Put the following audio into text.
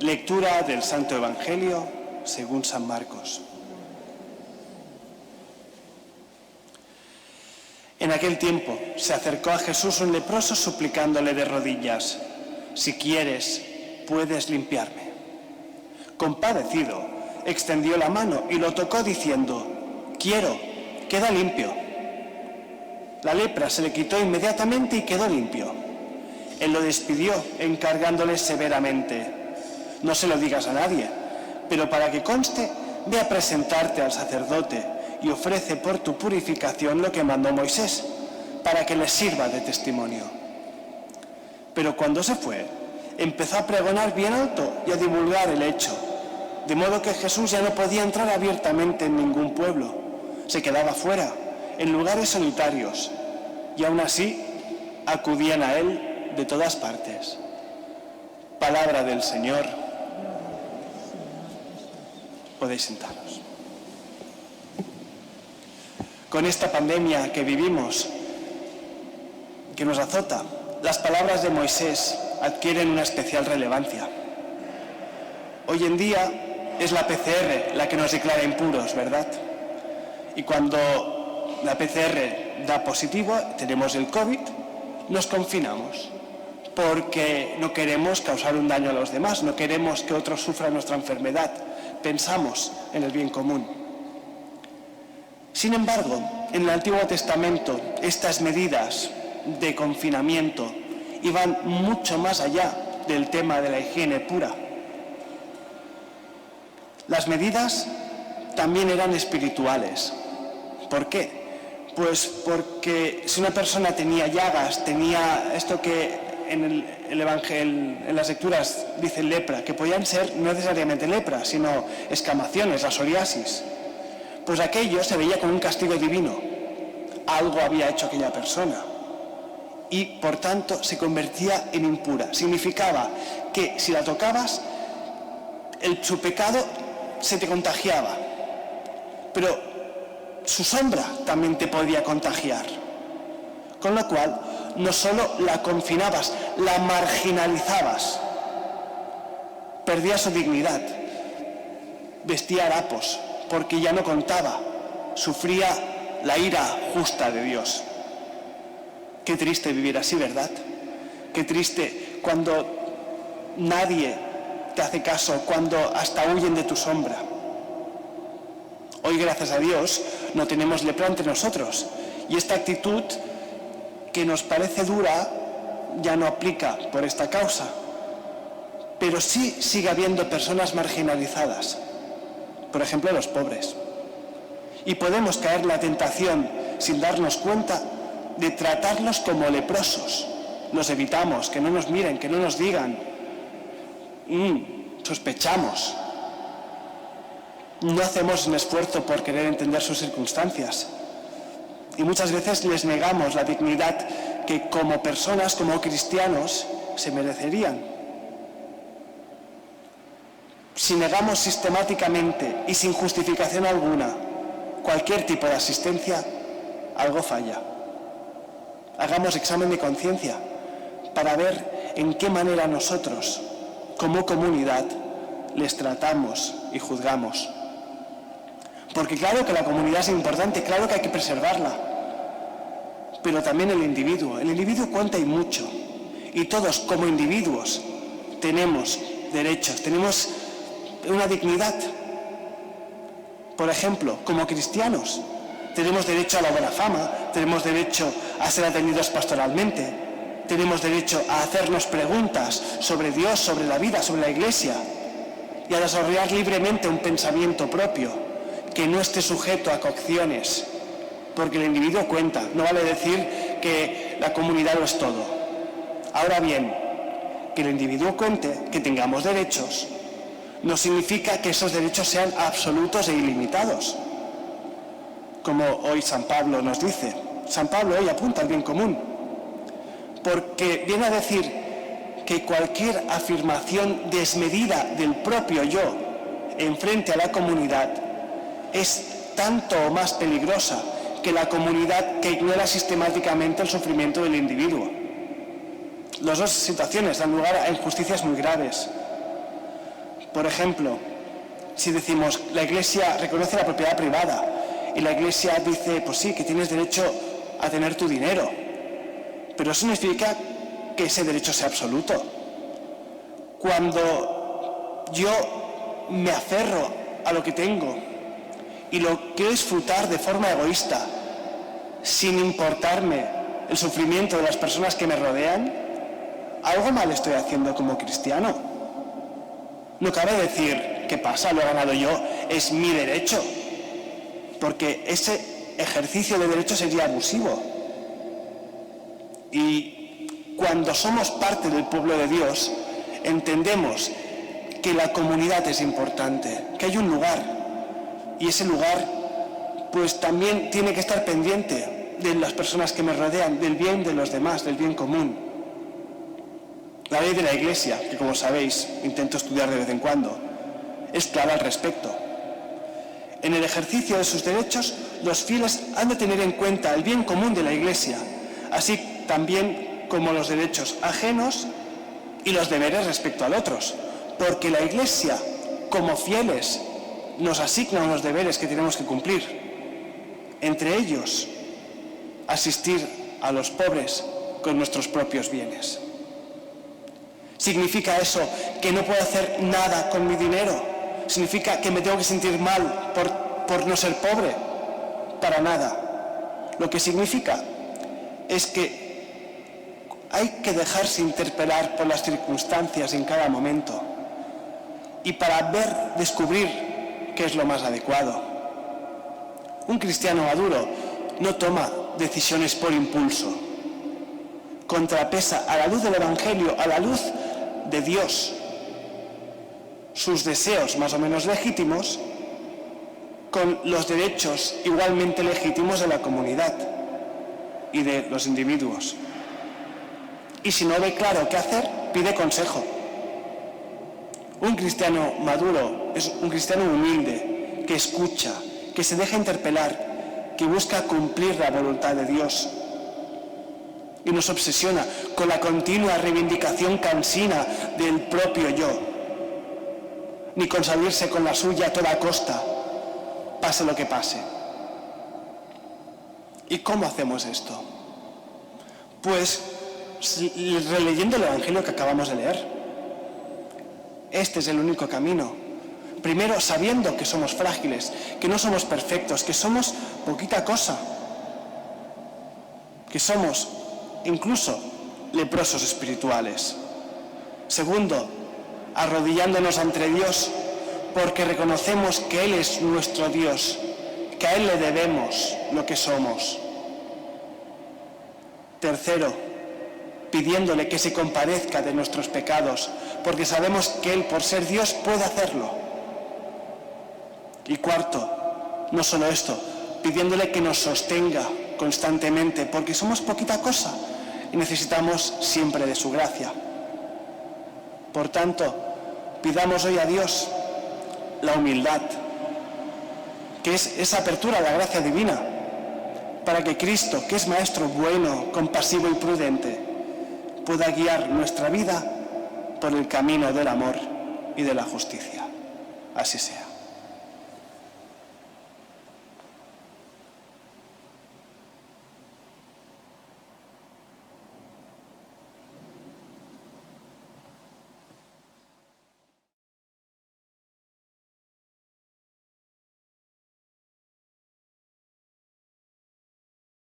Lectura del Santo Evangelio según San Marcos. En aquel tiempo se acercó a Jesús un leproso suplicándole de rodillas: «Si quieres, puedes limpiarme». Compadecido, extendió la mano y lo tocó diciendo: «Quiero, queda limpio». La lepra se le quitó inmediatamente y quedó limpio. Él lo despidió, encargándole severamente: «No se lo digas a nadie, pero para que conste, ve a presentarte al sacerdote y ofrece por tu purificación lo que mandó Moisés, para que les sirva de testimonio». Pero cuando se fue, empezó a pregonar bien alto y a divulgar el hecho, de modo que Jesús ya no podía entrar abiertamente en ningún pueblo. Se quedaba fuera, en lugares solitarios, y aún así acudían a él de todas partes. Palabra del Señor. Podéis sentaros. Con esta pandemia que vivimos, que nos azota, las palabras de Moisés adquieren una especial relevancia. Hoy en día es la PCR la que nos declara impuros, ¿verdad? Y cuando la PCR da positivo, tenemos el COVID, nos confinamos, porque no queremos causar un daño a los demás, no queremos que otros sufran nuestra enfermedad, pensamos en el bien común. Sin embargo, en el Antiguo Testamento, estas medidas de confinamiento iban mucho más allá del tema de la higiene pura. Las medidas también eran espirituales. ¿Por qué? Pues porque si una persona tenía llagas, tenía esto que en el Evangelio, en las lecturas dice lepra, que podían ser no necesariamente lepra, sino escamaciones, la psoriasis, pues aquello se veía como un castigo divino. Algo había hecho aquella persona y por tanto se convertía en impura. Significaba que si la tocabas, su pecado se te contagiaba, pero su sombra también te podía contagiar. Con lo cual, no solo la confinabas, la marginalizabas. Perdía su dignidad, vestía harapos, porque ya no contaba, sufría la ira justa de Dios. Qué triste vivir así, ¿verdad? Qué triste cuando nadie te hace caso, cuando hasta huyen de tu sombra. Hoy, gracias a Dios, no tenemos lepra entre nosotros, y esta actitud que nos parece dura ya no aplica por esta causa, pero sí sigue habiendo personas marginalizadas, por ejemplo los pobres, y podemos caer en la tentación, sin darnos cuenta, de tratarlos como leprosos. Los evitamos, que no nos miren, que no nos digan, sospechamos, no hacemos un esfuerzo por querer entender sus circunstancias. Y muchas veces les negamos la dignidad que como personas, como cristianos, se merecerían. Si negamos sistemáticamente y sin justificación alguna cualquier tipo de asistencia, algo falla. Hagamos examen de conciencia para ver en qué manera nosotros, como comunidad, les tratamos y juzgamos. Porque claro que la comunidad es importante, claro que hay que preservarla, pero también el individuo cuenta y mucho, y todos como individuos tenemos derechos, tenemos una dignidad. Por ejemplo, como cristianos tenemos derecho a la buena fama, tenemos derecho a ser atendidos pastoralmente, tenemos derecho a hacernos preguntas sobre Dios, sobre la vida, sobre la Iglesia, y a desarrollar libremente un pensamiento propio que no esté sujeto a coacciones, porque el individuo cuenta. No vale decir que la comunidad lo es todo. Ahora bien, que el individuo cuente, que tengamos derechos, no significa que esos derechos sean absolutos e ilimitados, como hoy San Pablo nos dice. San Pablo hoy apunta al bien común, porque viene a decir que cualquier afirmación desmedida del propio yo en frente a la comunidad es tanto o más peligrosa que la comunidad que ignora sistemáticamente el sufrimiento del individuo. Las dos situaciones dan lugar a injusticias muy graves. Por ejemplo, si decimos, la Iglesia reconoce la propiedad privada y la Iglesia dice, pues sí, que tienes derecho a tener tu dinero, pero eso no significa que ese derecho sea absoluto. Cuando yo me aferro a lo que tengo y lo quiero disfrutar de forma egoísta, sin importarme el sufrimiento de las personas que me rodean, algo mal estoy haciendo como cristiano. No cabe decir, ¿qué pasa? Lo he ganado yo, es mi derecho, porque ese ejercicio de derecho sería abusivo. Y cuando somos parte del pueblo de Dios, entendemos que la comunidad es importante, que hay un lugar, y ese lugar pues también tiene que estar pendiente de las personas que me rodean, del bien de los demás, del bien común. La ley de la Iglesia, que como sabéis intento estudiar de vez en cuando, es clara al respecto. En el ejercicio de sus derechos, los fieles han de tener en cuenta el bien común de la Iglesia, así también como los derechos ajenos y los deberes respecto a otros, porque la Iglesia, como fieles, nos asigna unos deberes que tenemos que cumplir. Entre ellos, asistir a los pobres con nuestros propios bienes. ¿Significa eso que no puedo hacer nada con mi dinero? ¿Significa que me tengo que sentir mal por no ser pobre? Para nada. Lo que significa es que hay que dejarse interpelar por las circunstancias en cada momento y para descubrir qué es lo más adecuado. Un cristiano maduro no toma decisiones por impulso. Contrapesa a la luz del Evangelio, a la luz de Dios, sus deseos más o menos legítimos con los derechos igualmente legítimos de la comunidad y de los individuos. Y si no ve claro qué hacer, pide consejo. Un cristiano maduro es un cristiano humilde, que escucha, que se deja interpelar, que busca cumplir la voluntad de Dios. Y nos obsesiona con la continua reivindicación cansina del propio yo, ni con salirse con la suya a toda costa, pase lo que pase. ¿Y cómo hacemos esto? Pues releyendo el Evangelio que acabamos de leer. Este es el único camino. Primero, sabiendo que somos frágiles, que no somos perfectos, que somos poquita cosa, que somos incluso leprosos espirituales. Segundo, arrodillándonos ante Dios porque reconocemos que Él es nuestro Dios, que a Él le debemos lo que somos. Tercero, pidiéndole que se compadezca de nuestros pecados, porque sabemos que Él, por ser Dios, puede hacerlo. Y cuarto, no solo esto, pidiéndole que nos sostenga constantemente, porque somos poquita cosa y necesitamos siempre de su gracia. Por tanto, pidamos hoy a Dios la humildad, que es esa apertura a la gracia divina, para que Cristo, que es Maestro bueno, compasivo y prudente, pueda guiar nuestra vida por el camino del amor y de la justicia. Así sea.